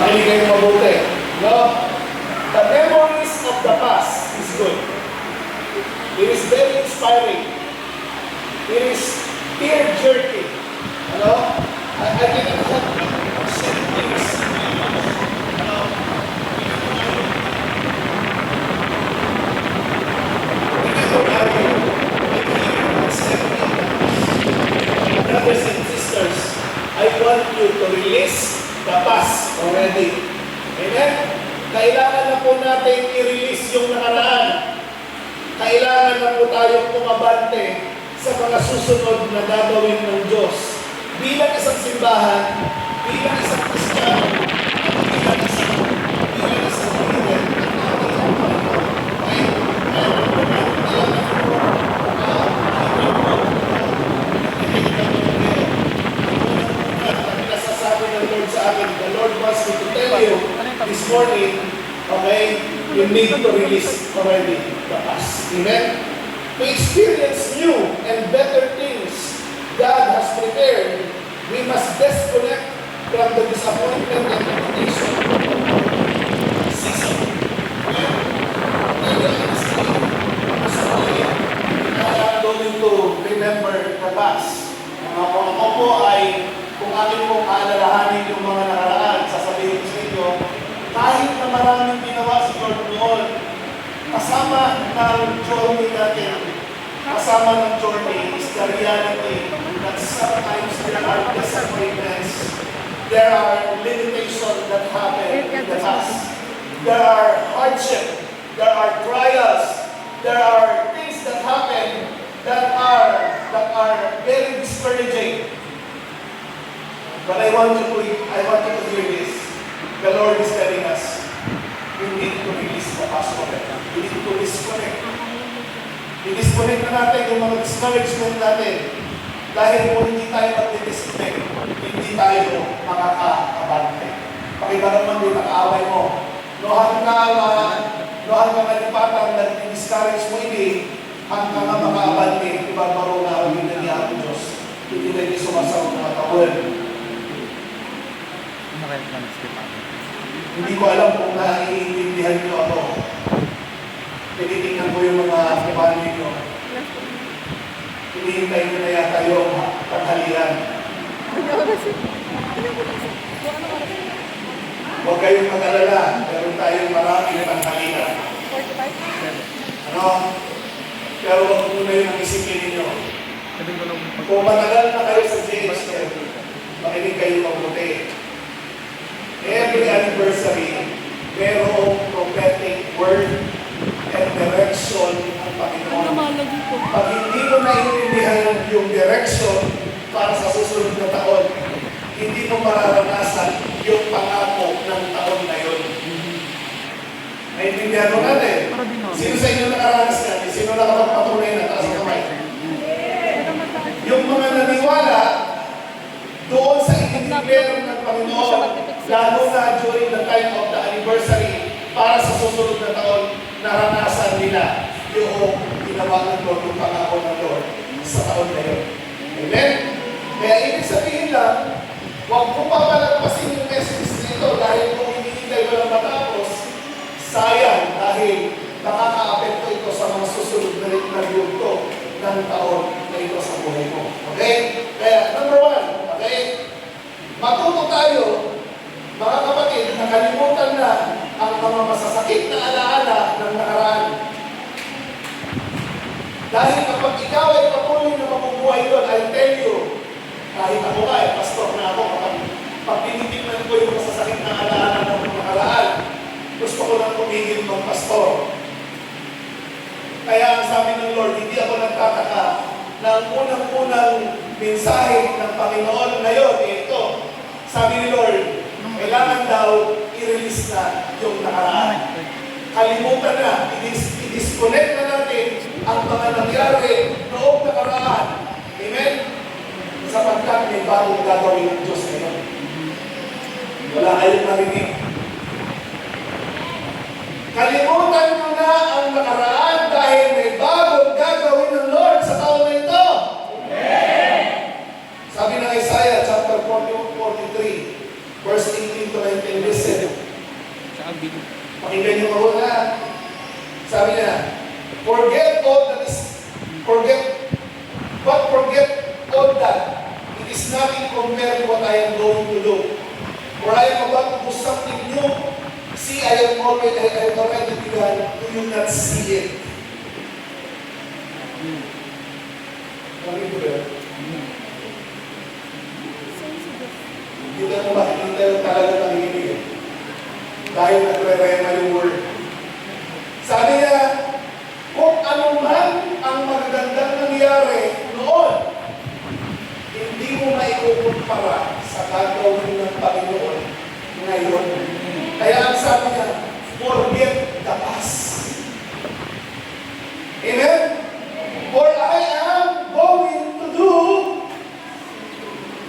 Makinig kayo mabuti. No? The memories of the past is good. It is very inspiring. It is tear-jerking. Ano? I cannot help but shed tears. Ano? Brothers and sisters, I want you to release the past already. Amen? Kailangan na po natin i-release yung nakaraan. Kailangan na po tayong pumabante sa mga susunod na gagawin ng Diyos. Bilang isang simbahan, bilang isang Kristiyano, bilang isang leader. Nasasabi ng Lord sa akin, the Lord wants me to tell you this morning, okay, you need to release already the past. Amen? To experience new and better things God has prepared, we must disconnect from the disappointment and temptation. I'm going to remember the past. Kung ako po ay, kung akin pong aalalahanin yung mga nakaraan, sasabihin ko sa inyo, kahit na maraming ginawa si Lord noon, kasama ng journey natin, kasama ng journey is the reality that sometimes there are disappointments, there are limitations that happen in the past, there are hardship, there are trials, there are things that happen that are very discouraging. But I want you to hear this. The Lord is telling us, we need to release the past already. We need to disconnect. I-disconnect na natin yung mga discouragement natin. Dahil kung hindi tayo mag-disconnect, hindi tayo makakabante. Pakita naman din nakaaway mo. Nohan ka malipatan na discourage mo hindi, hanggang nga makaabante, ibabaro na ang ginagawa ng Diyos. Hindi na hindi sumasaw ng mga taon. Hindi ko alam kung naiintindihan niyo ako. Tinitingnan ko yung mga kapani niyo. Hinihintay nyo na yata yung tanghalian. Huwag kayong mag-alala. Meron tayong maraming tanghalian. Ano? Pero huwag muna yung isipin ninyo. Kung matagal na kayo sa JHM, makinig kayo mabuti. Every anniversary, merong prophetic word and direction ang Panginoon. Pag hindi mo naiintindihan yung direction para sa susunod na taon, hindi mo mararanasan yung pangako ng taon na yun. Naintindihan mo natin? Sino sa inyo nakaranas natin? Sino nakapagpatunay na taas ng kamay? Yung mga naniwala doon sa itinibero ng Panginoon, lalo na during the time of the anniversary, para sa susunod na taon, naranasan nila yung ginawa ng Lord, yung pangako ng Lord sa taon na yun. Amen? Kaya ibig sabihin lang, huwag mo papalagpasin yung message nito dahil kung hinihintay mo lang matapos, sayang dahil nakaka-apekto ito sa mga susunod na yugto ng taon na ito sa buhay mo. Okay? Kaya, number one, okay? Matuto tayo, mga kapatid, nakalimutan na ang mga masasakit na alaala ng nakaraan. Dahil kapag ikaw ay patuloy na mabubuhay doon, I'll tell you, kahit ako nga, pastor na ako, kapag tinitignan ko yung masasakit na alaala ng nakaraan, gusto ko lang tumigil ng pastor. Kaya ang sabi ng Lord, hindi ako nagtataka na ang unang-unang mensahe ng Panginoon ngayon, ito, sabi ni Lord, kailangan daw i-release na yung nakaraan. Kalimutan na, i-disconnect na natin ang mga nangyari noong nakaraan. Amen? Sapagkat may bagong gagawin ng Diyos ngayon. Wala kayong narinig. Kalimutan nyo na ang nakaraan dahil may bagong gagawin ng Lord sa taon na ito. Amen! Sabi ng Isaiah chapter 43, verse 18 to 19, listen. Pakinggan niyo mauna. Sabi niya, forget all that is, forget all that. It is nothing compared to what I am going to do. For I am about to do something new. See, I have already begun. Do you not see it? Bakit ba? Hindi mo ba? Hindi tayo talaga nakikinig. Dahil nagre-rema yung word. Sabi niya, kung ano man ang magagandang nangyari noon, hindi mo maikukumpara sa gagawin ng Panginoon ngayon. Kaya ang sabi niya, forget the past. Amen? For I am going to do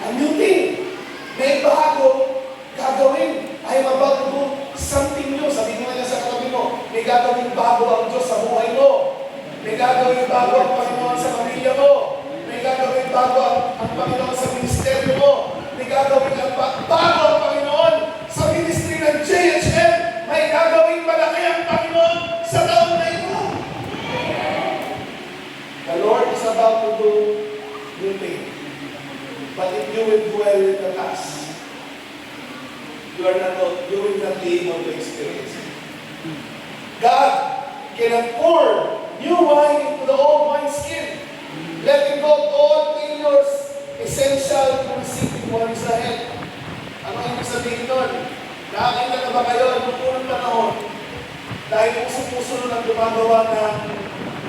a new thing. May bago gagawin. I am about to do something new. Sabi mo niya sa katabi mo, may gagawin bago ang Diyos sa buhay mo. May gagawin bago ang Panginoon sa pamilya mo. May gagawin bago ang Panginoon sa ministeryo mo. May gagawin bago ang Panginoon sa ministry ng JHM. May gagawin malaki ang Panginoon sa taon na ito. The Lord is about to do new thing. But if you will dwell in the past, you will not be able to experience it. God cannot pour new wine into the old wineskin. Letting go of all failures, essential to receiving what is ahead. Ano ang ibig sabihin nun? Nakakita na ba kayo noong unang panahon? Dahil puso-puso nang gumagawa ng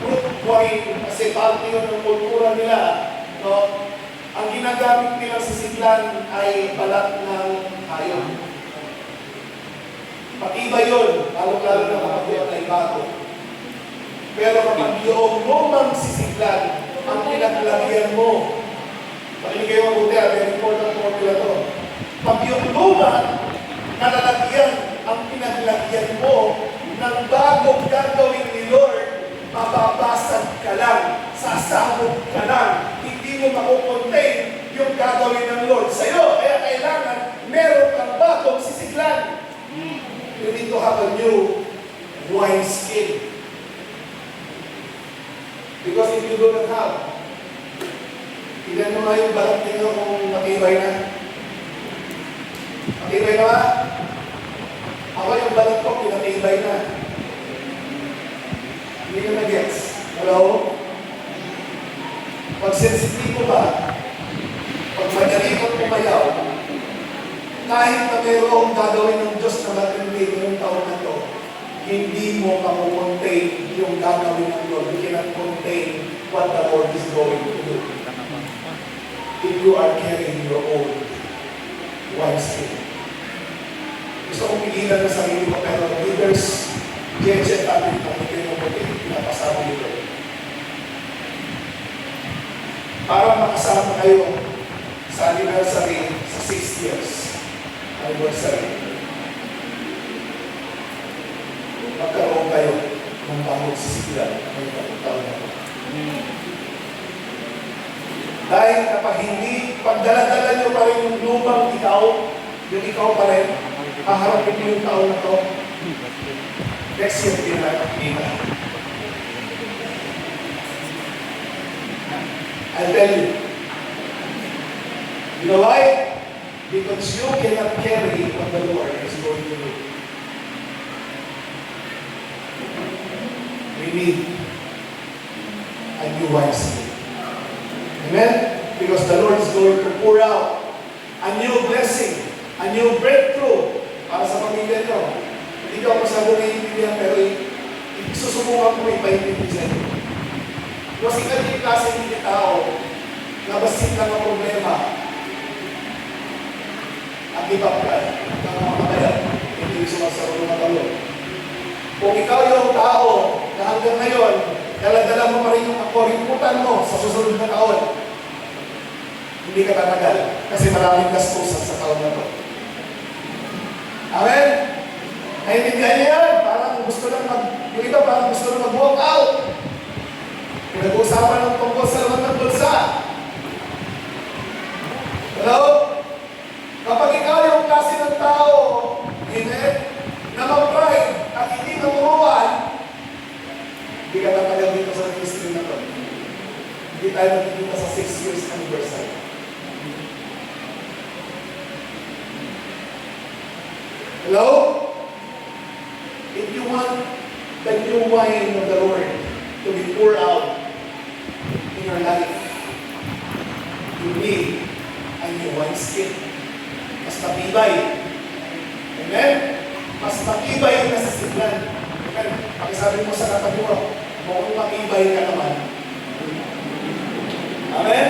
fruit wine kasi parte yun ng kultura nila. No? Ang ginagamit nilang sisiglan ay balat ng hayop. Pag-iba yun, lalo-lalo na kapag yun ay bago. Pero kapag yung lumang sisiglan, ang pinaglagyan mo, pakinig kayo mabuti, very important formula to. Pag yung lumang nalalagyan, ang pinaglagyan mo ng bagong gagawin ni Lord, mababasag ka lang, sasabog ka lang, hindi mo makukontain yung gagawin ng Lord sa'yo. Kaya kailangan meron kang bagong sisiglan. You need to have a new wineskin. Because if you do not have, tignan mo nga yung balat ninyo kung matibay na. Matibay na ba? Ako yung balat ko, pinatibay na. Hindi ko na-gets. Hello? Pag sensitibo ba, pag madali kang pumayaw, kahit na mayroong gagawin ng Diyos na matindi ngayong taon na to, hindi mo makukontain yung gagawin ng Lord. You cannot contain what the Lord is going to do. If you are carrying your own wineskin. Gusto kong pigilan na sarili ko, pero leaders, GHF natin, pagkikin mo buti, pinapasabi nito. Para makasama kayo sa anniversary sa 6 years. Anniversary. Magkaroon kayo ng bagong sisiglan ngayong taon na ito. Dahil kapag hindi, pagdala-dala nyo pa rin yung lumang yung ikaw pa rin, haharapin mo yung taon na ito, next year din nakakita. I'll tell you. You know why? Because you cannot carry what the Lord is going to do. We need a new wineskin. Amen? Because the Lord is going to pour out a new blessing, a new breakthrough para sa pamilya nyo. Hindi ko masyado naiintindihan, pero susubukan ko ipaintindi sa inyo. Kasi kanyang klase hindi tao, nabasin lang ang problema, at ibang ka, ng mga kamayan, hindi sumasaro ng talo. Kung ikaw yung tao na hanggang ngayon, dala-dala mo pa rin yung kaporiputan mo sa susunod na taon, hindi ka tatagal kasi maraming gastusan sa taon na to. Amen? Naintindihan niya yan? Parang gusto lang yung iba parang gusto lang mag-walk out. Pinag-uusapan ng tungkol sa laman ng bulsa. Hello? Kapag ikaw yung klase ng tao, amen, na Hello? If you want the new wine of the Lord to be poured out in your life, you need a new wineskin. Mas matibay. Amen? Mas matibay na sa siglan. Amen? Pakisabi mo sa katabi mo, mukhang matibay ka naman. Amen?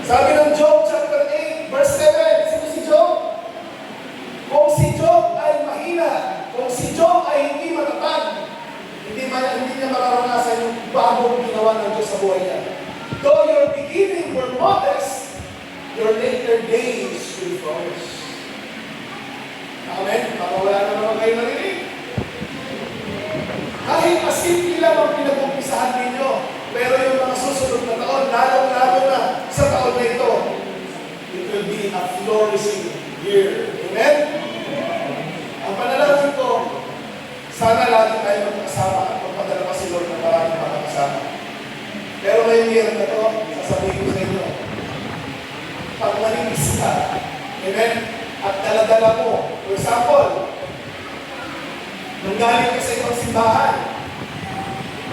Sabi ng Job chapter 8, verse 7, sino si Job? Kung si Job ay mahina, kung si Job ay hindi matatag, hindi niya mararanasan yung bagong ginawa ng Diyos sa buhay niya. Though your beginning were modest, your later days will flourish. Amen? Baka wala na naman kayo narinig. Kahit masimple lang ang pinag-umpisahan ninyo, pero yung mga susunod na taon, lalong-lalo na sa taon na ito, it will be a flourishing year. Amen? Ang panalangin ko, sana lagi tayo magkasama at magpadala pa si Lord na maraming magkasama. Pero ngayong year na ito, sasabihin ko sa inyo, pag manibis ka, amen? At dala-dala mo, for example, nanggaling ka sa ibang simbahan,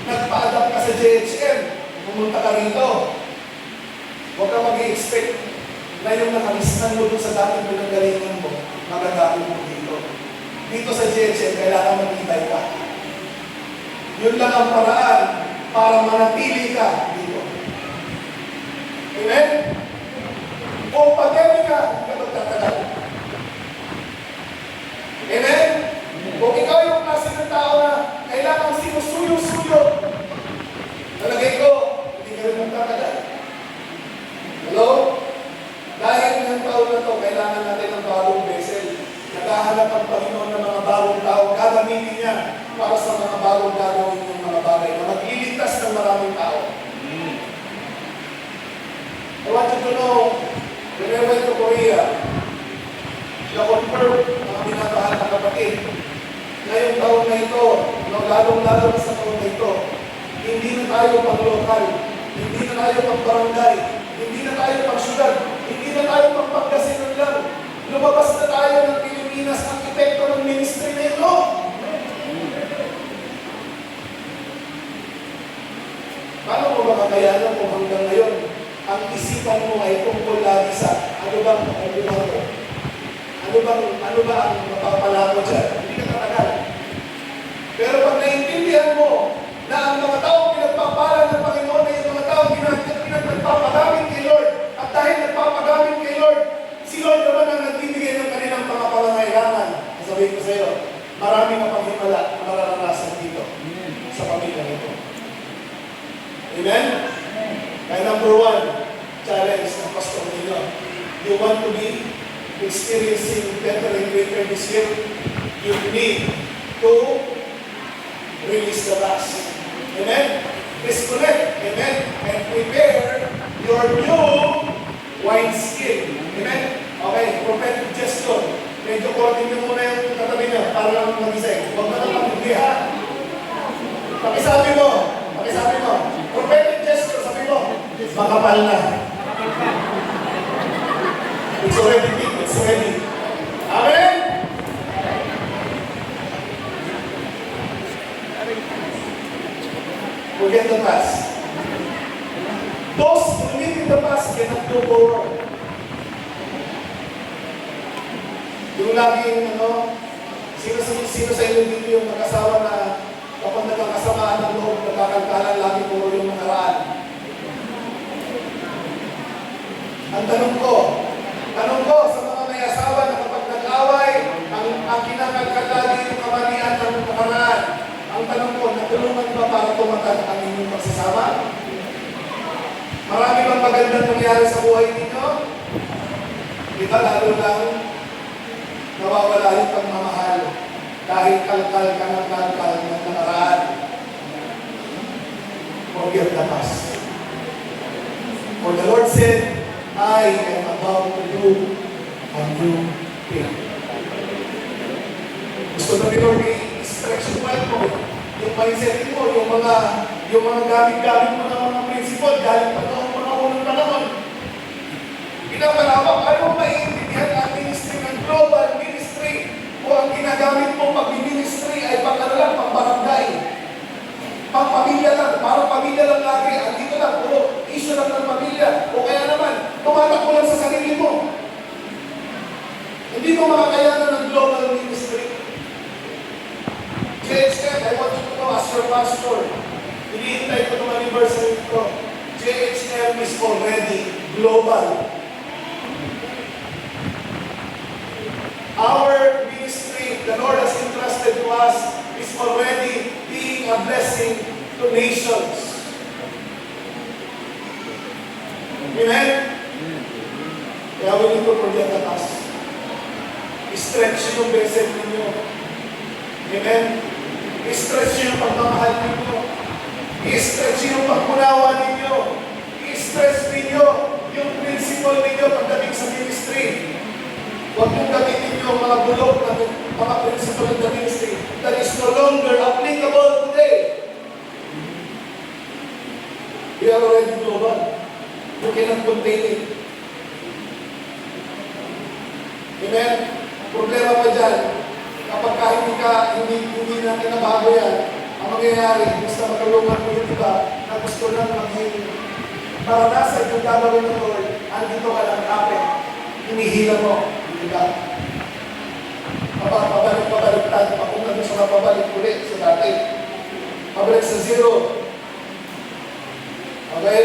nagpa-adapt ka sa JHM, pumunta ka rito, huwag ka mag-i-expect na yung nakalistan mo doon sa dating pinanggalingan mo, magagamit mo dito. Dito sa JHM, kailangan matibay ka. Yun lang ang paraan para manatili ka dito. Amen? Kung pandemic ka, hindi ka magtatagal. Amen? Kung ikaw yung klase ng tao na kailangan sinusuyo-suyo, talagay ko, hindi ka rin magtatagal. Hello? Dahil ng taon na to, kailangan natin ng bagong vessel. Naghahanap ang Panginoon ng mga bagong tao, gagamitin niya para sa mga bagong gagawin ng mga bagay na magliligtas ng maraming tao. I want you to know, when I went to Korea, na-confirm mga minamahal na kapatid, ngayong taon na ito, lalong-lalo sa taon na ito, hindi na tayo pang-lokal, hindi na tayo pang-barangay, hindi na tayo pang-syudad, hindi na tayo pang-Pangasinan lang. Lumabas na tayo ng Pilipinas ang epekto ng ministry na ito. Paano mo ba kakayanan kung hanggang ngayon, ang isipan mo ay tungkol lagi sa ano ba ang mapapala mo dyan? Hindi ka tatagal. Pero pag naiintindihan mo na ang mga taong pinagpapala ng Panginoon ay yung mga taong pinagpapagamit kay Lord, at dahil nagpapagamit kay Lord, si Lord naman ang nagbibigay ng kanilang mga pangangailangan. Sabihin ko sa iyo, marami na panghimala na mararanasan dito sa pamilya nito. Amen? Kaya number 1, challenge ng pastor ninyo. You want to be experiencing better and greater this year, you need to release the past. Amen? Disconnect. Amen? And prepare your new wineskin. Amen? Okay, prophetic gesture. Medyo korting nyo muna yung katabi nyo para lang mag-isay. Huwag na lang mag-iha. Pakisabi mo. Prophetic gesture, sabi mo, makapal na. It's already big. It's ready. Amen? Forget the past. Those who live in the past cannot go forward. Yung laging, sino sa inyo dito yung mag-asawa na kapag nagkakasamaan ng loob, nagkakalkalan lagi puro yung nakaraan. Ang tanong ko sa mga may asawa na kapag nag-away, ang kinakalkal lagi yung kamalian ng nakaraan. Ang tanong ko, natulungan ba para tumatag ang inyong pagsasama? Marami bang magandang nangyari sa buhay ninyo? Di ba lalo lang nawawala yung pagmamahal dahil kalkal ka ng nakaraan. Forget the past. For the Lord said, I am about to do a new thing. Gusto na ni Lord i-stretch yung mind mo, yung mindset mo, yung mga gamit-gamit mo ng mga principle, galing pa noong mga unang panahon. Pinapalawak, ayaw maiintindihan ang ministry ng global ministry Hindi mo makakayanan ng global ministry. JHM, I want you to know as your pastor, hinihintay ko ng anniversary ito. JHM is already global. Our ministry, the Lord has entrusted to us, is already being a blessing to nations. Amen? Kaya we need to forget that us. I-stretch yung blessing ninyo. Amen? I-stretch yung pagmamahal ninyo. I-stretch yung pagkunawa ninyo. I-stretch ninyo yung principle ninyo pagdating sa ministry. Huwag mong gamitin yung mga bulok na mga principle of the ministry that is no longer applicable today. We are already global. You cannot contain it. Amen? Problema pa dyan, kapag hindi natin nabago yan, ang mangyayari, basta magkalungan mo yung iba na gusto lang maging maranasan yung gagawin ng Lord, andito ka lang kapit, hinihila mo, di ba? Pabalik-tayo, papunta doon sa pabalik ulit sa dati. Pabalik sa zero. Okay?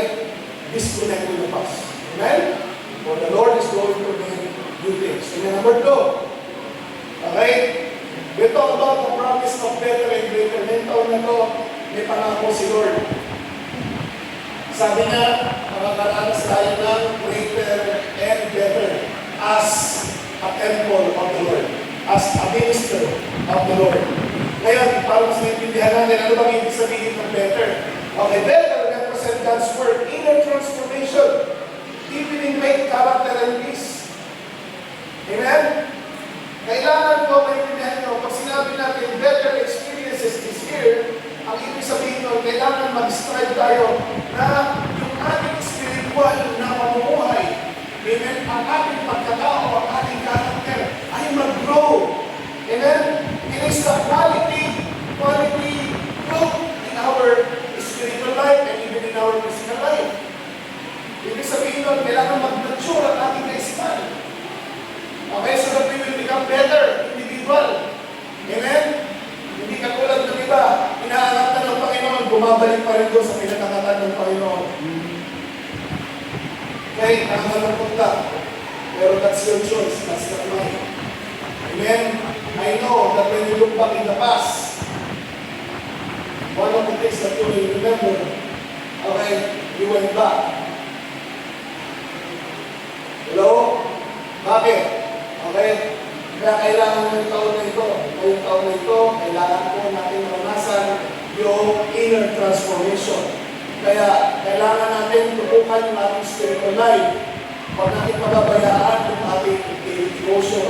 Disconnect with the past. Amen? For the Lord is going to make new things. And number 2, okay? We talk about the promise of better and greater. May taon na to, may pangako si Lord. Sabi niya, makakaranas tayo ng greater and better as a temple of the Lord, as a minister of the Lord. Ngayon, para mas naintindihan natin, ano bang ibig sabihin ng better? Okay, better represent God's word, inner transformation, deepening faith, character, and peace. Amen? Kailangan ko maintindihan nyo, pag sinabi natin better experiences this year, ang ibig sabihin nyo, kailangan mag-strive tayo na yung ating spiritual na mamumuhay, amen, ang ating pagkatao, ang ating character, ay mag-grow. Amen? It is the quality growth in our spiritual life and even in our physical life. Ibig sabihin nyo, kailangan mag-mature ang ating kaisipan. Okay, so that we will become better individual. Amen? Hindi katulad ng iba, inaangatan ng Panginoon, bumabalik pa rin doon sa pinakangatan ng Panginoon. Okay, nakakalungkot ka. Pero that's your choice, that's not mine. Amen? I know that when you look back in the past, one of the things that you will remember, okay, you went back. Hello? Bakit? Okay? Kaya kailangan ng taon na ito, ngayong taon na ito, kailangan po natin maranasan yung inner transformation. Kaya kailangan natin tutukan yung ating spiritual life. Huwag natin pababayaan yung ating devotion.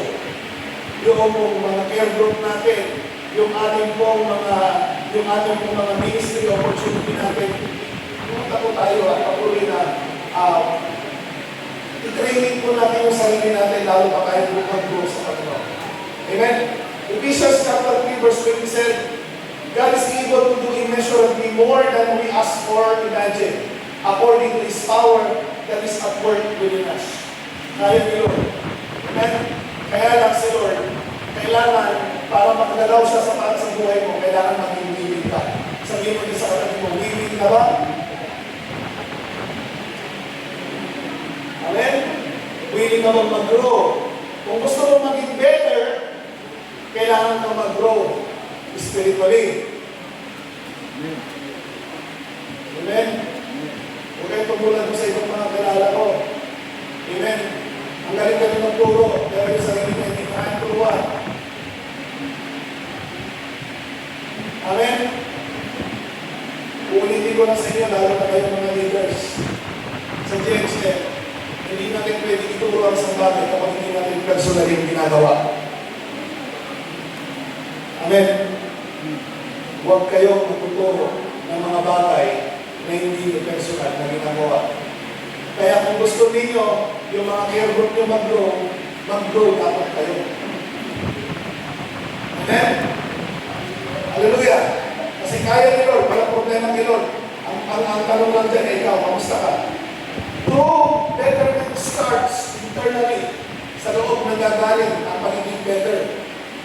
Yung mga care group natin, yung ating pong mga ministry opportunity natin. Pumunta po tayo at patuloy na i-training po natin yung sarili natin lalo pa tayo mag-grow sa Panginoon. Amen? Ephesians chapter 3 verse 20 said, God is able to do immeasurably more than we ask or imagine, according to His power that is at work within us. Kaya ni Lord. Amen? Kaya lang si Lord, kailangan, para makagalaw siya sa buhay mo, kailangan maging willing ka. Sabihin mo din sa katabi mo, willing ka ba? Amen? Willing ka bang mag-grow? Kung gusto mo maging better, kailangan ka mag-grow spiritually. Amen? Huwag kayo tumulan sa ibang mga kilala ko. Amen? Ang galing-galing magturo, pero yung sarili niya hindi kaya turuan. Amen? Uulitin ko lang sa inyo, lalo na kayo mga leaders. Sa JXM, hindi natin pwede ituro ang isang bagay kapag hindi natin personal yung ginagawa. Amen? Huwag kayong magtuturo ng mga bagay na hindi personal na ginagawa. Kaya kung gusto ninyo, yung mga care group nyo mag-grow dapat kayo. Amen? Hallelujah! Kasi kaya ni Lord, walang problema ni Lord. Ang tanong lang dyan, ikaw, kamusta ka? True betterment starts internally sa loob na gagaling ang maging better.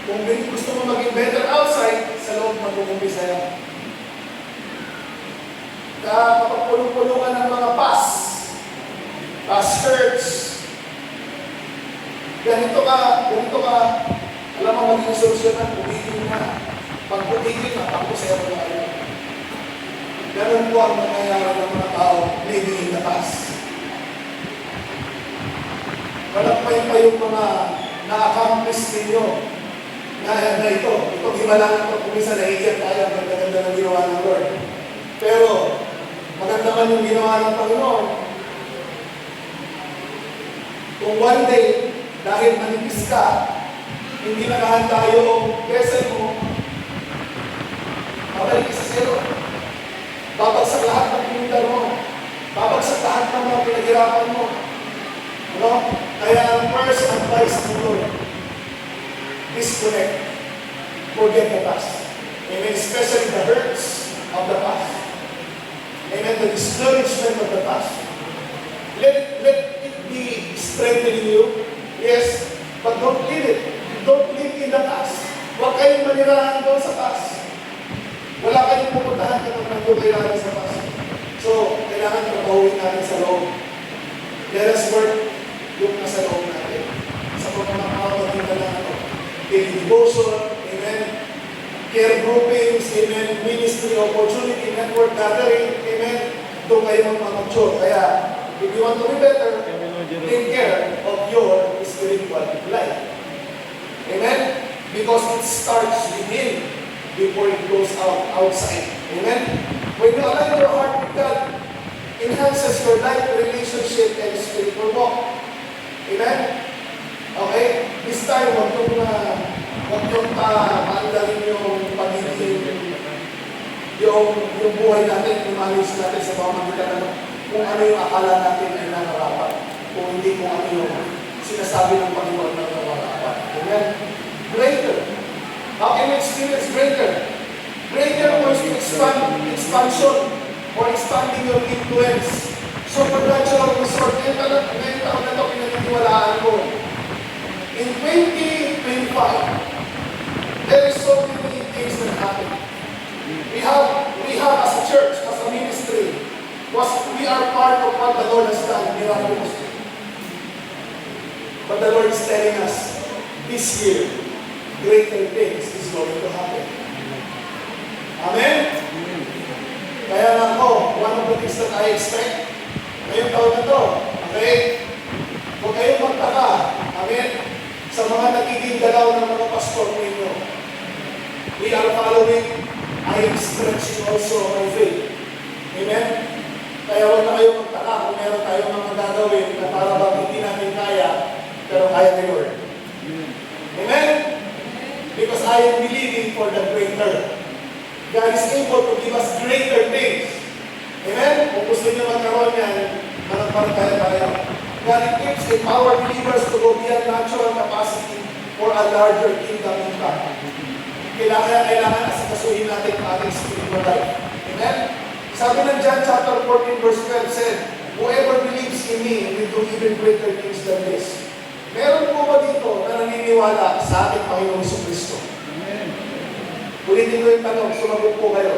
Kung gusto mo maging better outside, sa loob mag-uumpisa yan. Kapag puno-puno ka ng mga past hurts, ganito ka, alam mo maging solusyonan, pumigil na. Pag pumigil na, pag-usaya mo na kayo. Ganun po ang nangyayari ng mga tao living in the past. Walang pa yung mga na-accomplish ninyo na itong himalangan ko, kung minsan nahihiyan tayo, ang ganda-ganda ng ginawa ng Lord. Pero, maganda man yung ginawa ng Panginoon. Kung one day, dahil manipis ka, hindi nakahanda yung vessel mo, mabalik ka sa zero. Babagsak lahat ng pinundan mo. Babagsak lahat ng mga pinaghirapan mo. No? Kaya ang first advice ng Lord, disconnect. Forget the past. Amen. Especially the hurts of the past. Amen. The discouragement of the past. Let it be strengthening you. Yes, but don't live it. Don't live in the past. Huwag kayong manirahan doon sa past. Wala kayong pupuntahan ka ng nandun kailangan sa past. So, kailangan trabahuin natin sa loob. Let us work yung nasa loob natin. Sa pagmamakawatin na lang daily devotion, amen, care groupings, amen, ministry opportunity, network gathering, amen, doon kayo mag-mature. Kaya, if you want to be better, take care of your spiritual life. Amen? Because it starts within before it goes outside. Amen? When you align your heart with God, enhances your life, relationship, and spiritual walk. Amen? Okay? This time, huwag yung paandalin yung pagiging, yung buhay natin, yung manage natin sa pamamagitan ng kung ano yung akala natin ay nararapat. Kung hindi kung ano yung sinasabi ng Panginoon na nararapat. Amen? Greater. How can you experience greater? Greater was to expansion or expanding your influence. Supernatural resort. Ngayon taon na ito, pinaniniwalaan ko. In 2025, there is so many things that happen. We have as a church, as a ministry, we are part of what the Lord has done miraculously. But the Lord is telling us, this year, greater things is going to happen. Amen? Kaya nga ako, one of the things that I expect, ngayong taon na ito, okay? Huwag kayong magtaka, amen? Sa mga nagiging galaw ng mga pastor ninyo. We are following, I am stretching also my faith. Amen? Kaya huwag na kayong magtaka kung meron tayong mga gagawin na para bang hindi natin kaya, pero kaya ni Lord. Amen? Because I am believing for the greater. God is able to give us greater things. Amen? Kung gusto niyo magkaroon yan, managparataya tayo. God equips empower believers to go beyond natural capacity for a larger kingdom impact. Kailangan asikasuhin natin ang ating spiritual life. Amen? Sabi ng John chapter 14 verse 12 said, whoever believes in me will do even greater things than this. Meron po ba dito na naniniwala sa ating Panginoong Jesucristo? Amen. Ulitin ko yung tanong, sumagot po kayo.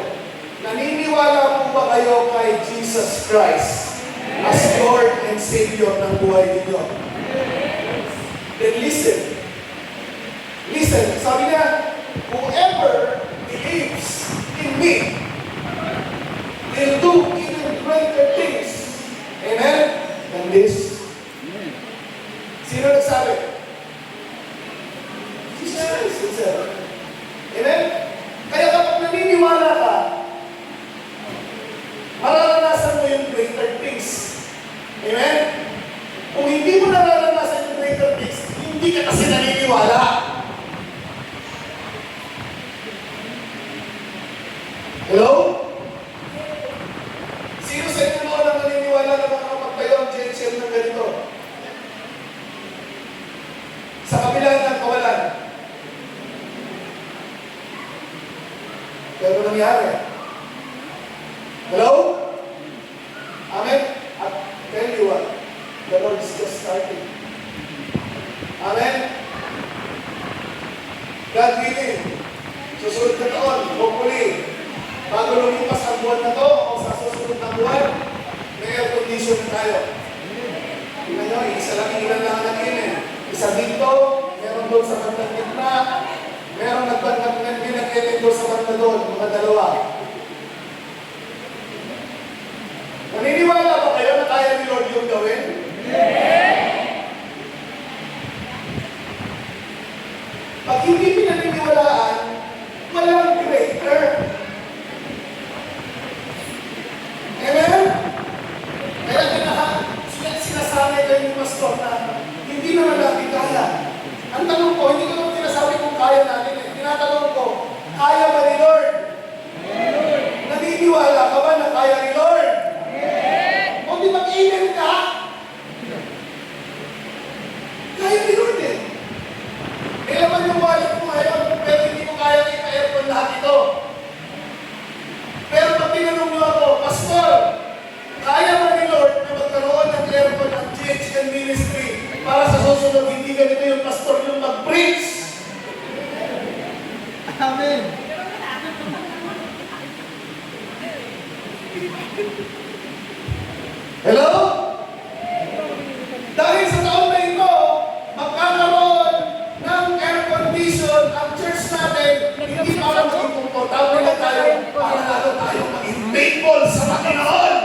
Naniniwala po ba kayo kay Jesus Christ as Lord and Savior ng buhay ninyo? Then listen. Listen, sabi niya, whoever believes in me will do even greater things. Amen? Than this. Sino nagsabi? Jesus Christ himself. Amen? Kaya kapag naniniwala ka, mararanasan mo yung greater things. Amen? Kung hindi mo nararanasan yung greater things, hindi ka kasi naniniwala. Hello? Sino sa inyo noon ang naniniwala na makakapagtayo ang JHM ng ganito? Sa kabila ng kawalan. Pero nangyari. Hello? Amen? At tell you what, the Lord is just starting. Amen? God willing, susunod na taon, hopefully, bago lumipas ang buwan na to, o sa susunod na buwan, may air condition na tayo. Tingnan nyo, isa lang, ilan lang natin eh. Isa dito, meron doon sa bandang gitna, meron nag-edit doon sa banda doon, mga dalawa. Naniniwala ba kayo na kaya ni Lord yung gawin? Pag hindi pinaniniwalaan, walang greater. Amen? Kaya sinasabi kayo ni Pastor na hindi naman natin kaya. Ang tanong ko, hindi ko naman sinasabi kung kaya natin eh. Tinatanong ko, kaya ba ni Lord? Naniniwala ka ba na kaya ni Lord? O di mag-email ka? Kaya ni Lord eh. May laman yung wallet mo ngayon, pero hindi ko kaya ipa-aircon lahat ito. Pero pag tinanong niyo ako, Pastor, kaya ba ni Lord na magkaroon ng aircon ng GHN Ministry para sa susunod hindi ganito yung pastor yung mag-preach? Amen. Hello? Dahil sa taon na ito, magkakaroon ng air condition ang church natin, hindi para maging komportable na tayo, para lalo tayo maging faithful sa Panginoon.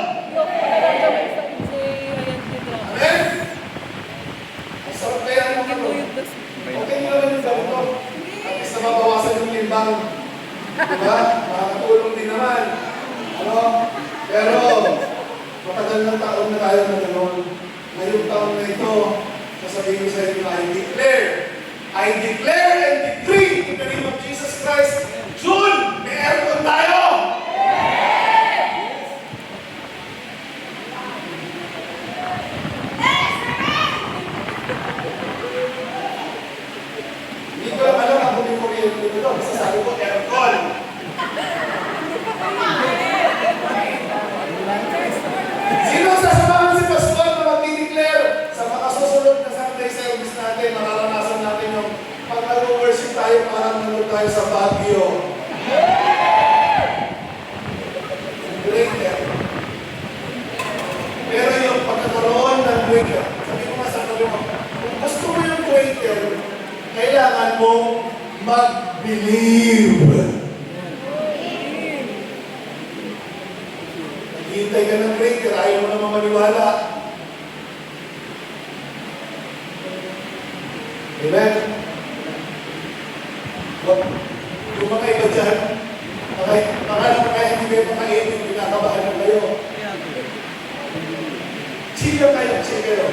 Amen? Ang sarap kaya ng ano. Okay nyo naman yung ganito. At least na mabawasan yung limbang. Diba? Makakatulong din naman. Ano? Pero, matagal ng taon na tayo na gano'n. Ngayong taon na ito, sasabihin ko sa inyo na I declare and decree in the name of Jesus Christ, June, may aircon tayo! Hindi ko lang alam ang kumikuriyente nito. Basta sabi ko, aircon. Sino sasamahan si Pastor na mag-declare sa mga susunod na Sunday service natin, mararanasan natin yung pag nag-worship tayo, parang nanood tayo sa Baguio. Greater. Pero yung pagkakaroon ng greater, sabi ko nga sa sabi mo, kung gusto mo yung greater, kailangan mong mag-believe. Hintay ka ng greater, ayaw mo naman maniwala. Amen? Yung mga iba dyan, kaya hindi kayo makainin, pinakabahan na kayo. Chill lang kayo, chill kayo.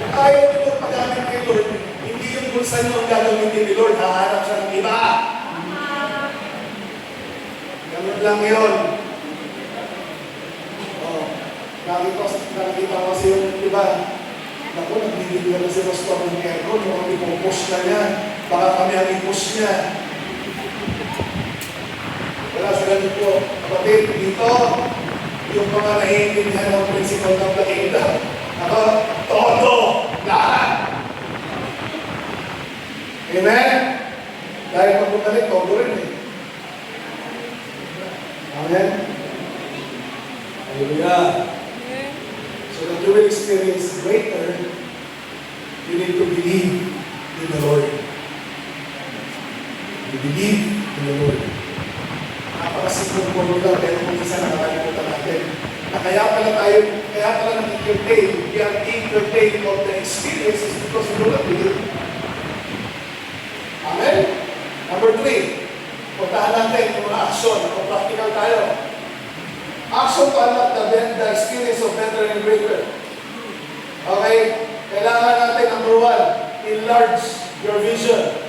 Kung ayaw nyo pag-amin kay Lord, hindi yung bulsa nyo ang gagamitin ni Lord, hahanap siya ng iba. Ganun lang yun. Nakikita ko kasi yung iba. Naku, nagbibigyan na si Pastor ng aircon, yung kami push na niya. Baka kami ang i-push niya. Wala sa ganun po. Kapatid, dito, yung mga naiintindihan ng principle ng Lakita. Ako, todo, lahat. Amen? Dahil pag-bumalik, todo rin eh. Amen? Hallelujah. So that you will experience greater, you need to believe in the Lord. You believe in the Lord. Napakasimple formula, pero kung isa nakakalimutan natin. Na kaya pala nag-entertain, we are entertained of the experiences because we do not believe. Amen? Number 3, puntahan natin yung mga action. Kung practical tayo. Action to unlock the experience of better and greater. Okay? Kailangan natin, number 1, enlarge your vision.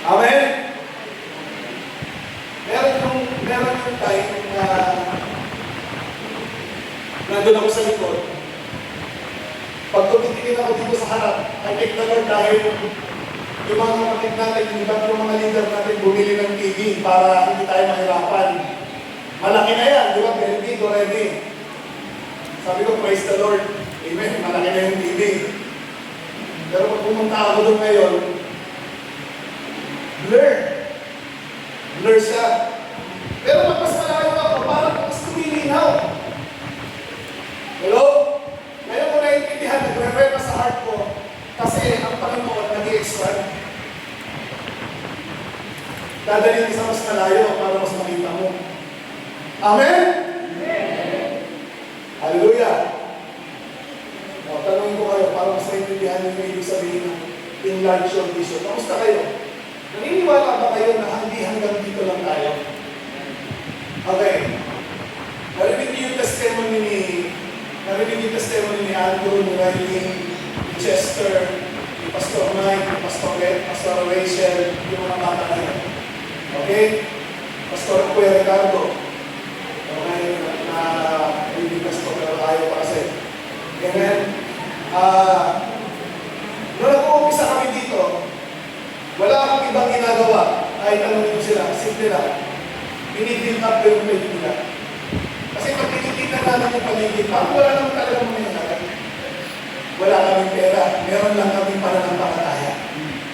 Amen? Meron yung time na nandun ako sa likod. Pag tumitingin ako dito sa harap, I thank the Lord dahil yung mga kapatid natin, yung mga leader natin bumili ng TV para hindi tayo mahirapan. Malaki na yan, di ba? Bendito already. Sabi ko, praise the Lord. Amen. Malaki na yung TV. Pero pag pumunta ako doon ngayon, Blur. Blur siya. Pero pag mas malayo ako, parang mas lumilinaw. Hello? Ngayon ko naiintindihan, nagre-rema sa heart ko, kasi ang Panginoon nag-i-expand. Dadalhin sa mas malayo para mas makita mo. Amen? Hallelujah! O, tanongin ko kayo, para mas naiintindihan yung ibig sabihin ng enlarge your vision. Kamusta kayo? Naniniwala ba kayo na hindi hanggang dito lang tayo? Okay. Narinig niyo yung testimony ni Andrew, ni Riley, ni Chester, ni Pastor Mike, ni Pastor Ed, Pastor Rachel, yung mga bata na yun. Okay? Pastor Kuya Ricardo. Okay? Na hindi Pastor pero ayaw pa kasi. Amen? Noong nag-uumpisa kami dito, wala akong ibang ginagawa. Kahit tanongin ko sila, simple lang. Binibuild up ko yung faith nila. Kasi pag tinitignan namin yung paligid, parang wala naman talaga mangyayari. Wala kaming pera. Meron lang kaming pananampalataya.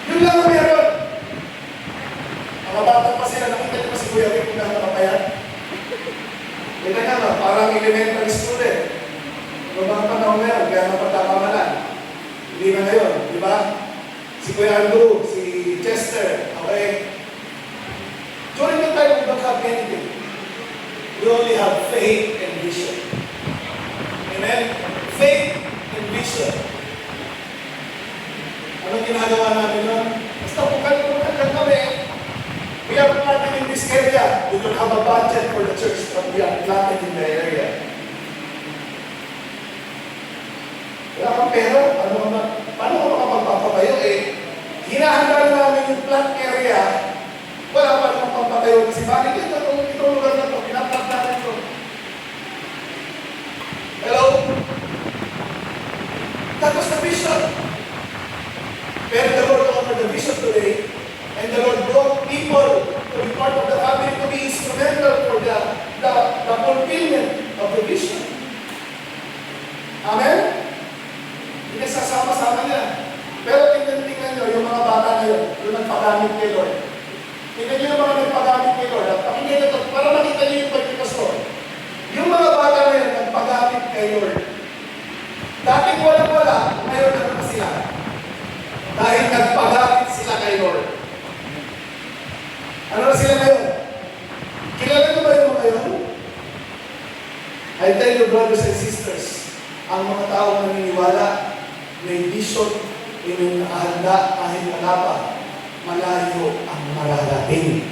Yun lang ang meron. Mga bata pa sila, nakita niyo pa si Kuya Rick kung nakapapayat. Ito nga, parang elementary school eh. Noong mga panahon na yun, kaya napagkakamalan. Hindi na ngayon, di ba? Si Kuya Andrew, si Chester, okay? During the time, we don't have anything. We only have faith and vision. Amen? Faith and vision. Anong ginagawa namin nun? Basta pukan kami. We are planted in this area. We don't have a budget for the church, but we are planted in the area. Wala kang pera. Paano ka makapagpapatayo eh? Hinahanda namin yung plant area. Wala pa namang pampatayo kasi bakit itong lugar na ito, pinaplant natin ito. Hello? That was the vision. Pero the Lord honored the vision today, and the Lord brought people to be part of the family to be instrumental for the fulfillment of the vision. Amen? Hindi sasama-sama niya. Pero tingnan nyo, yung mga bata na yun, yung nagpagamit kay Lord. Tingnan nyo yung mga nagpagamit kay Lord. At pakinggan nyo ito, para makita nyo yung pagkikastor. Yung mga bata na yun, nagpagamit kay Lord. Dating walang-wala, ngayon ano na sila? Dahil nagpagamit sila kay Lord. Ano na sila ngayon? Kilala nyo ba yung mga yun? I tell you, brothers and sisters, ang mga tao naniniwala, may vision, yung nakahanda kahit wala pa, malayo ang mararating.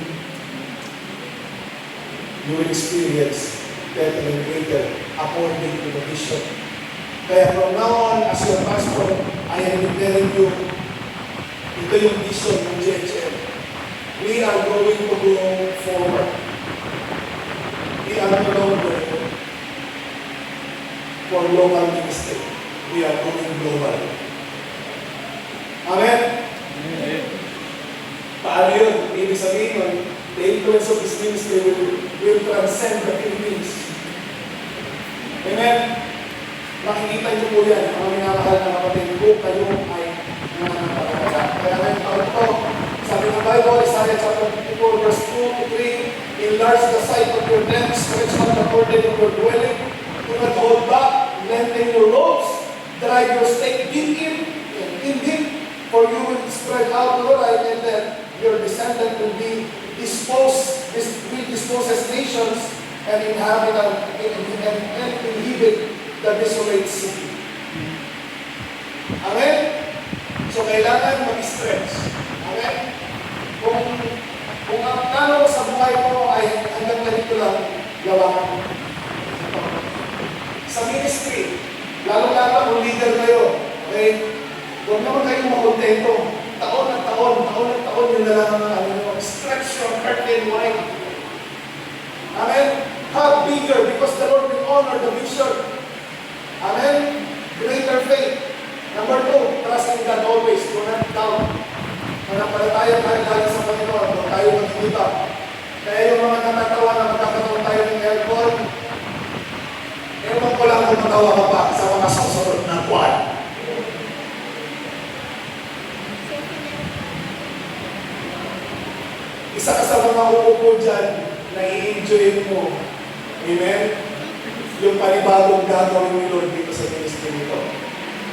You will experience better and greater according to the vision. Kaya from now on, as your pastor, I am declaring you, ito yung vision ng GHM. We are going to go forward. We are no longer for local ministry. We are going global. Amen? Amen. Paano yun? Ibig sabihin nun, the influence of this ministry will transcend the Philippines. Amen? Makikita niyo po yan, mga minamahal na kapatid ko, kayo ay nananampalataya. Kaya ngayon taon ito, sabi ng Bible, Isaiah chapter 54, verse 2 to 3, enlarge the sight of your tent, stretch out the curtain of your dwelling, do not hold back, lengthen your ropes, drive your stake deep in deep, for you will spread out to the right, and then your descendant will be disposed as nations and inhabit the desolate city. Amen? So, kailangan mag-stretch. Amen? Kung ang plano sa buhay mo ay hanggang ganito lang, gawa mo. Sa ministry, lalo-lalo kung leader kayo, okay? Huwag naman kayong makontento. Taon at taon, yun na lang ang stretch your curtain wide. Amen? Have bigger because the Lord will honor the vision. Amen? Greater faith. Number 2, trust in God always. Do not doubt. Manampalataya tayo lagi sa Panginoon. Huwag tayo mag-give up. Kaya yung mga natatawa na magkakaroon tayo ng aircon, ewan ko lang kung matawa ka pa sa mga susunod na buwan. Isa ka sa mga uupo dyan na i-enjoy mo. Amen? Yung panibagong gagawin ni Lord dito sa ministry nito.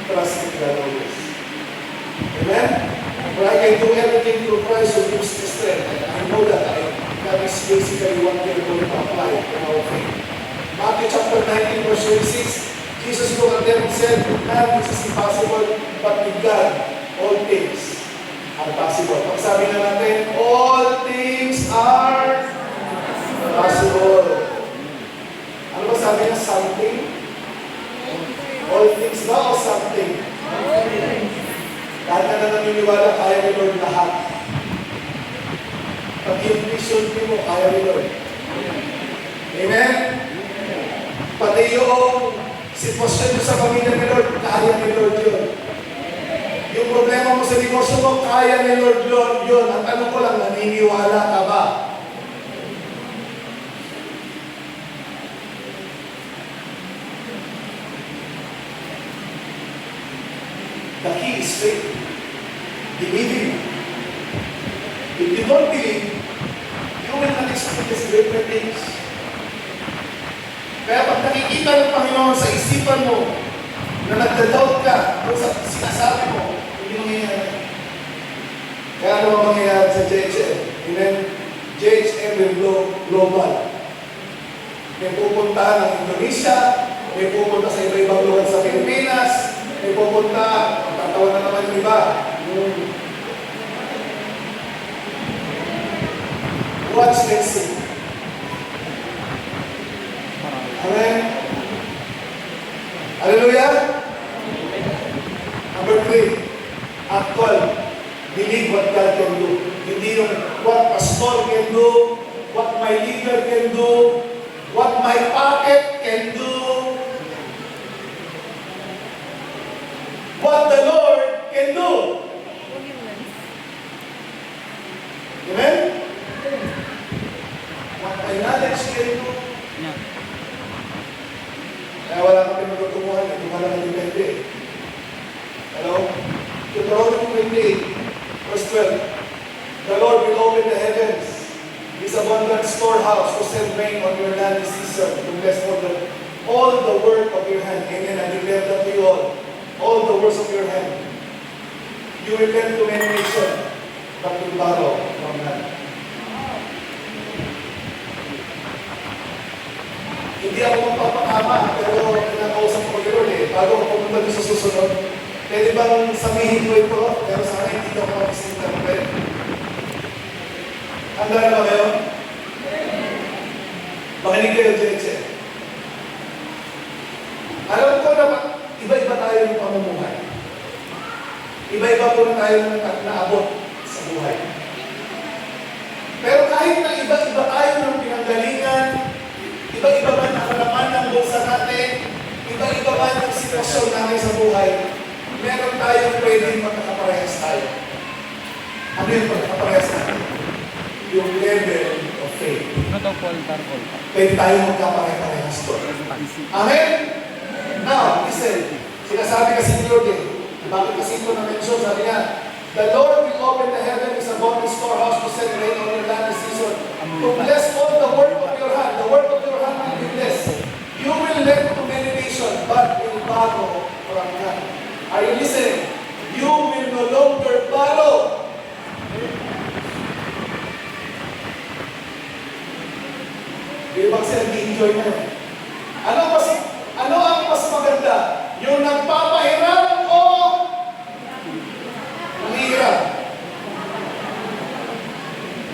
Trust in God always. Amen? For I can do everything through Christ who gives me strength. I know that that is basically what we are going to apply in our faith. Matthew chapter 19, verse 26, Jesus looked at them and said, with man this is impossible, but with God all things are possible. Pag sabi na natin, all things are possible. Ano ba sabi niya? Something? All things ba o something? Lahat na naniniwala, kaya ni Lord lahat. Pag yung vision mo, kaya ni Lord. Amen? Pati yung sitwasyon mo sa pamilya ni Lord, kaya ni Lord yun. Yung problema mo sa negosyo mo, kaya ni Lord yun. Ang tanong ko lang, naniniwala ka ba? The key is faith. Believing. If you don't believe, you will not experience greater things. Kaya pag nakikita ng Panginoon sa isipan mo na nagda-doubt ka kung sa sinasabi mo, hindi mangyayari. Kaya ano ba mangyayari sa JHM? Amen? JHM will global. May pupunta ng Indonesia, may pupunta sa iba-ibang lugar sa Pilipinas, may pupunta, tatawa na naman yung iba. Watch, let's see. Amen? Hallelujah? Number 3, actual. Believe what God can do. Hindi yung what pastor can do, what my leader can do, what my pocket can do, what the Lord can do. Amen? What my knowledge can do. Kaya wala kami magtutunguhan, ito ka lang ang depende. Hello? Deuteronomy 28, verse 12. The Lord will open the heavens, His abundant storehouse to send rain on your land this season, to bless all the work of your hand. Amen. I declare that to you all the works of your hand. You will lend to many nations, but will borrow from none. Hindi ako magpapakama, pero pinakausap ko yun bago ako pumunta doon sa susunod. Pwede bang samihin ko ito? Pero sana hindi ko mag-misinterpret. Handa na ba kayo? Makinig kayo, Jeche. Alam ko na iba-iba tayo ng pamumuhay. Iba-iba po na tayo ng naabot sa buhay. Pero kahit na iba-iba tayo ng pinanggalingan, iba-iba man ang laman ng bulsa natin, iba-iba man ang sitwasyon natin sa buhay, meron tayong pwedeng magkakaparehas tayo. Ano yung magkakaparehas natin? Yung level of faith. Pwede tayong magkaparehas doon. Amen? Now, listen. Sinasabi kasi ni Lord bakit kasi ito na-mention? Sabi niya, the Lord will open the heaven is above the storehouse to send rain on your land this season, to bless all the work of your hand. The work of your hand will be blessed. You will lend to many nations, but will borrow from none. Are you listening? You will no longer borrow. Di ba kasi nag-enjoy na yun? Ano ang mas maganda? Yung nagpapahiram o nangihiram?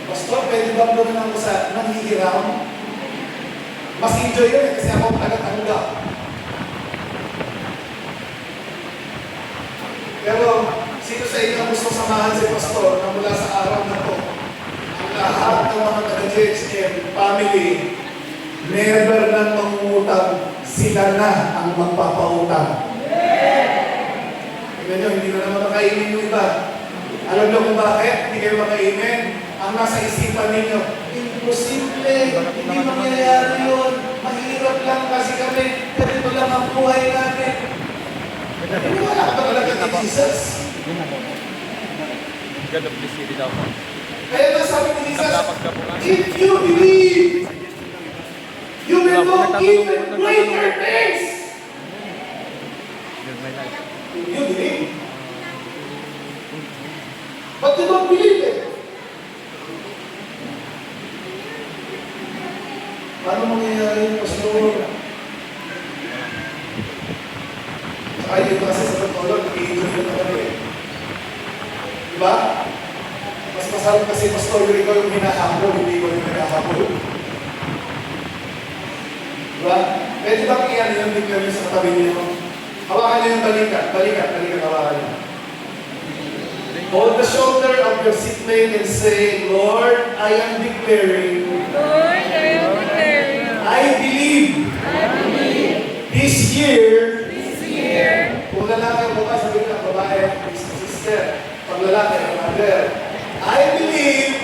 Pastor, pwede ba naman ako sa nangihiram? Mas enjoy yun kasi ako taga-tanggap. Pero, sino sa inyo ang gusto samahan si Pastor na mula sa araw na to? Ang lahat ng mga taga-JHM family, never nang mangungutang, sila na ang magpapautang. Tignan nyo, hindi na naman makainin yung iba. Alam nyo kung bakit? Hindi kayo makainin. Ang nasa isipan ninyo, imposible, hindi mangyayari yun. Mahirap lang kasi kami. Ganito lang ang buhay natin. Wala ka ba talaga kay Jesus? God of the city daw. Kaya nasabi ni Jesus, if you believe, you will do even greater things. If you believe. But you don't believe it. Paano mangyayari yung pastor? Saka yun kasi sa totoo, nag-i-enjoy na kami. Diba? Mas masarap kasi pastor, ikaw yung hinahabol, hindi ko yung naghahabol. Diba? Pwede ba iyan yung declare sa katabi niyo? Hawakan niyo yung balikat, hawakan niyo. Hold the shoulder of your seatmate and say, Lord, I am declaring, I believe, this year, kung lalaki ang bukas, sabi ka, babae, sister, pag lalaki, mother, I believe,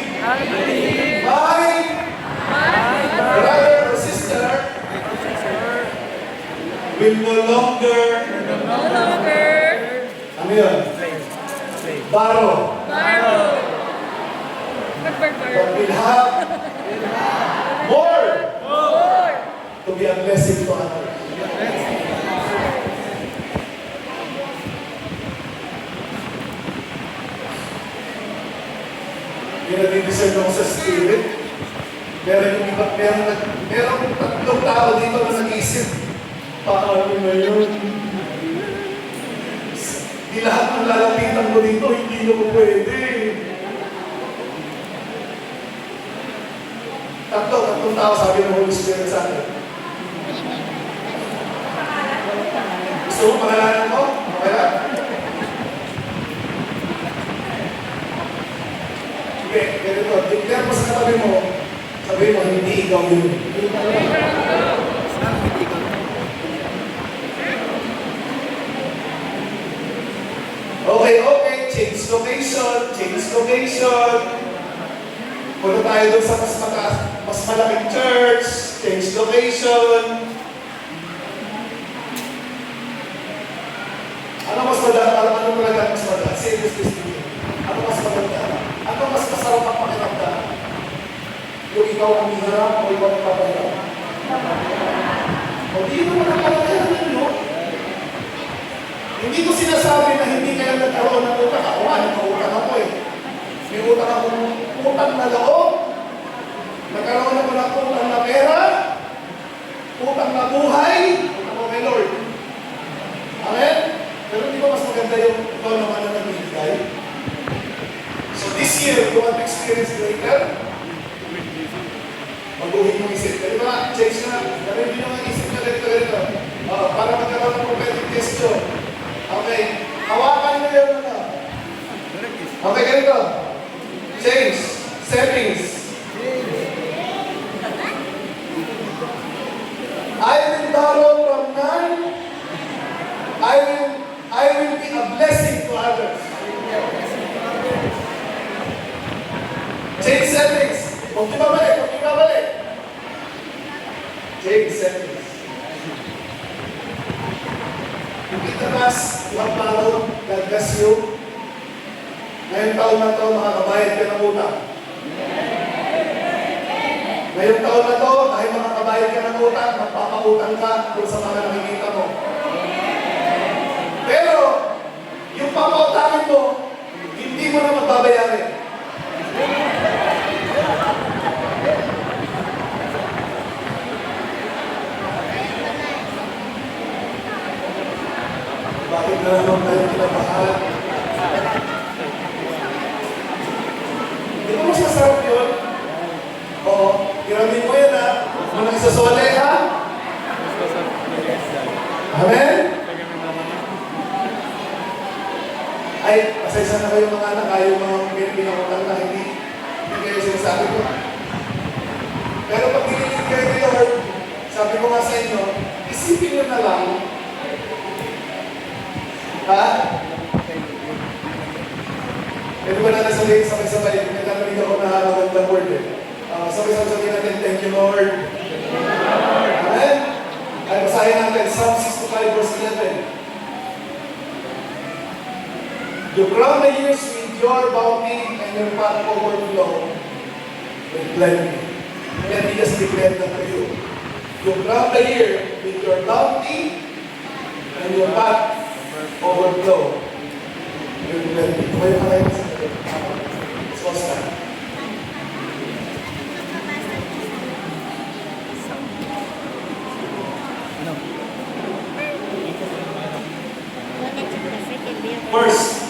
my brother or sister will no longer, ano yun? Borrow. But will have more to be a blessing to others. Hindi nag-discern ako sa spirit. Merong tatlong tao dito na nag-isip, paano na yun? Di lahat ng lalapitan ko dito, hindi na ko pwede. Tatlong tao sabi ng Holy Spirit sa akin. Gusto mo pangalanan ko? Okay lang? Okay, ganito. Declare mo sa katabi mo, sabihin mo, hindi ikaw yun. Okay, change location. Punta tayo doon sa mas malaking church, change location. Ano mas maganda? Ano talaga mas maganda? Seriously speaking. Ano mas maganda? Ano mas masarap ang pakiramdam? Yung ikaw ang hirap o ikaw ang papahirap? O di naman ang palagayan nyo. Hindi ko sinasabi na hindi kayo nagkaroon ng utang. Ako nga, nagkautang ako eh. May utang akong utang na loob. Nagkaroon ako ng utang na pera. Utang na buhay. Utang ko kay Lord. Amen? Pero di ba mas maganda yung ikaw naman na nagbibigay? So this year, you want to experience greater? Mag-uhin mong isip. Kaya ba, change na. Kaya hindi naman isip na ganito. Para magkaroon ng prophetic question. Okay. Hawakan mo yung ano. Okay, ganito. Change. Settings. I will borrow from none. I will be a blessing to others. Change settings. Huwag ibabalik. Change settings. Yung itaas, yung paro, God bless you. Ngayong taon na ito, makakabayad ka ng utang. Ngayong taon na ito, dahil makakabayad ka ng utang, magpapautang ka kung sa mga nakikita mo. Pero, yung papautangin mo, hindi mo na magbabayarin. Bakit na naman tayo kinabahan? Di ba mas masarap yun? Oo, iramin mo yan ha. Kung nagsasole ha? Amen? Ay, pasaysa na kayo mga anak, ayaw mga pinakutang na hindi kayo sinasabi ko. Pero pag dinilig kayo ni Lord, sabi ko nga sa inyo, isipin nyo na lang. Ha? Pwede ba natin sabihin sabay-sabay? Nagkakalinig ako na magandang word eh. Sabay-sabay sabihin natin, thank you Lord. Amen? Ay, basahin natin, Psalm 65 verse 11. You crown the years with your bounty and your path overflow. with plenty. Let me just declare that to you. You crown the year with your bounty and your back overflow with plenty. Tumayo ka kayo sa akin. Let's all stand. First,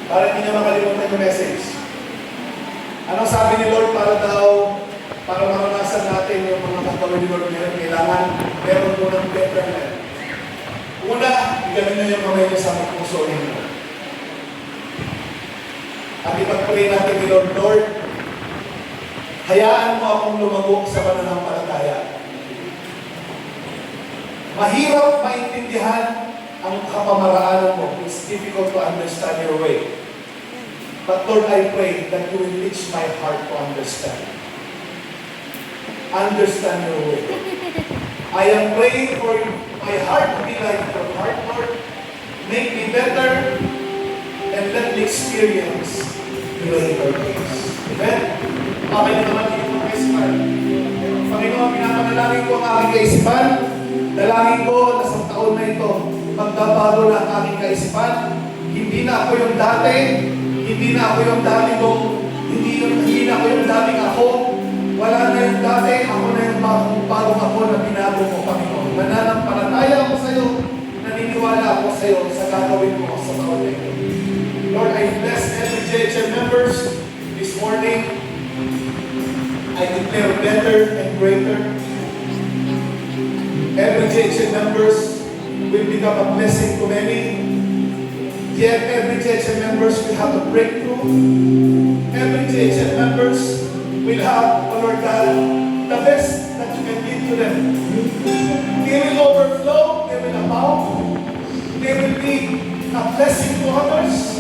para hindi niya makalimutan yung message. Anong sabi ni Lord para maranasan natin yung mga katawin ni Lord ngayon, kailangan meron po ng betterment. Una, igaling na yung kamay niyo sa mga puso ninyo. At ipag-pray natin ni Lord, Lord, hayaan mo akong lumago sa pananampalataya. Mahirap maintindihan ang kapamaraanan mo. It's difficult to understand your way. But Lord, I pray that you will reach my heart to understand. Understand your way. I am praying for my heart to be like your heart, Lord. Make me better and let me experience greater things. Amen? Okay na naman dito ng kaisipan. Panginoon, pinapanalangin ko ang aking kaisipan. Dalangin ko na sa taon na ito, magbabago na ang aking kaisipan. Hindi na ako yung dati. Hindi na ako yung dati kong, hindi na ako yung dating ako. Wala na yung dati, ako na yung bagong ako na binago mo, Panginoon. Mananampalataya ako sa iyo, naniniwala ako sa iyo sa gagawin mo sa taon na ito. Lord, I bless every JHM members this morning. I declare better and greater. Every JHM members will become a blessing to many. Yet every JHM members will have a breakthrough. Every JHM members will have, oh Lord God, the best that you can give to them. They will overflow, they will abound, they will be a blessing to others.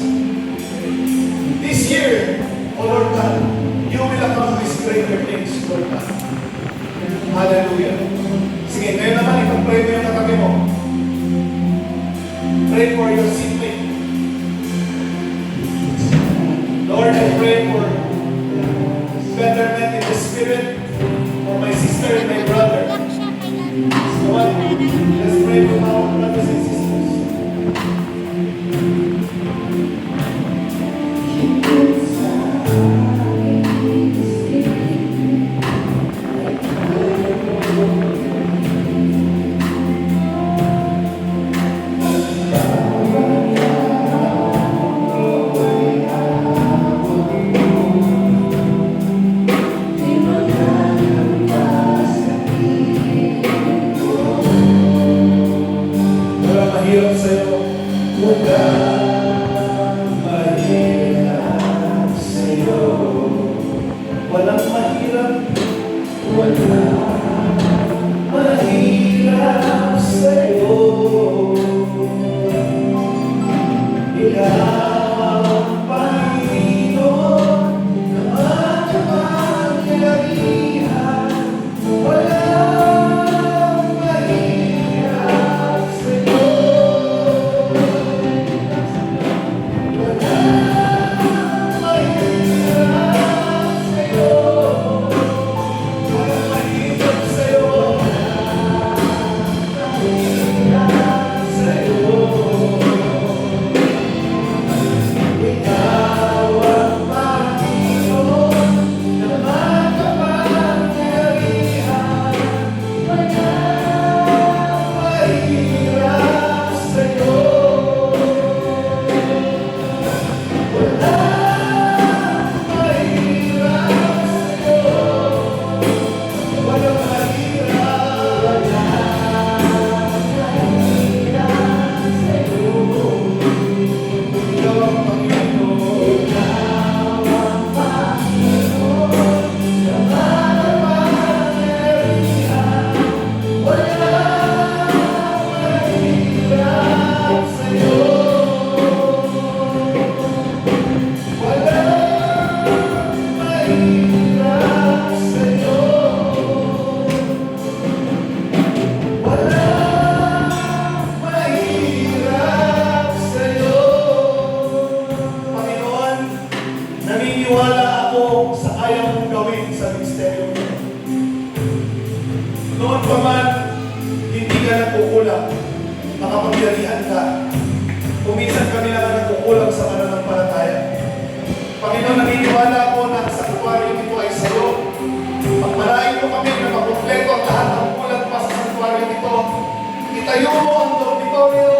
This year, oh Lord God, you will accomplish greater things, Lord God. Hallelujah. Sige, ngayon naman ipag-pray mo yung katabi mo. Pray for your seatmate. Lord, I pray for betterment in the spirit for my sister and my brother. So what? Let's pray for our brothers and sisters. Mahirap sa'yo. Mahirap sa'yo. Walang mahirap. Mahirap sa'yo. Ikaw ang Panginoon na makapangyarihan. Walang mahirap sa'yo. Naniniwala ako sa kaya mong gawin sa makapagyarihan ka. Kuminsan kami lang ang nagkukulang sa pananampalataya. Panginoon, naniniwala ako na sa santuario nito ay sa'yo. Pagpalain mo kami na makumpleto ang lahat ng kulang pa sa santuario nito. Itayo mo ang dormitoryo,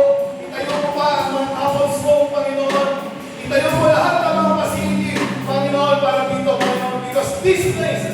itayo mo pa ang mga tables mo, Panginoon. Itayo mo lahat ng mga facility, Panginoon, para dito, Panginoon, because this place